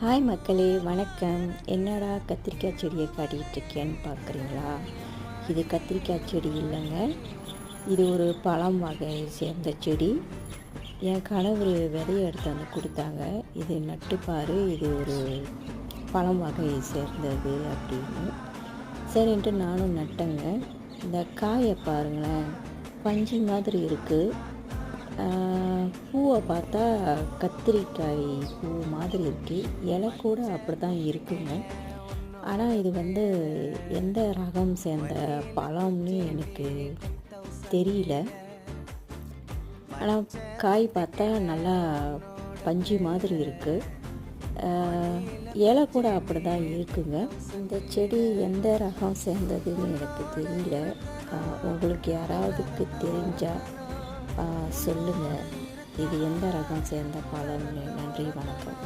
Hi மக்களே, வணக்கம். என்னடா கத்திரிக்காய் செடியை காட்டிகிட்ருக்கேன்னு பார்க்குறீங்களா? இது கத்திரிக்காய் செடி இல்லைங்க, இது ஒரு பழம் வகையை சேர்ந்த செடி. என் கணவர் விதையை எடுத்து வந்து கொடுத்தாங்க. இது நட்டுப்பார், இது ஒரு பழம் வகையை சேர்ந்தது அப்படின்னு சரின்ட்டு நானும் நட்டேங்க. இந்த காயை பாருங்களேன், பஞ்சு மாதிரி இருக்குது. பூவை பார்த்தா கத்திரிக்காய் பூ மாதிரி இருக்குது. இலை கூட அப்படி தான் இருக்குங்க. ஆனால் இது எந்த ரகம் சேர்ந்த பழம்னு எனக்கு தெரியல. ஆனால் காய் பார்த்தா நல்லா பஞ்சு மாதிரி இருக்குது. இலை கூட அப்படி தான் இருக்குங்க. இந்த செடி எந்த ரகம் சேர்ந்ததுன்னு எனக்கு தெரியல. உங்களுக்கு யாராவதுக்கு தெரிஞ்சால் சொல்லுங்கள், இது எந்த ரகம் சேர்ந்த பழம்னு. நன்றி, வணக்கம்.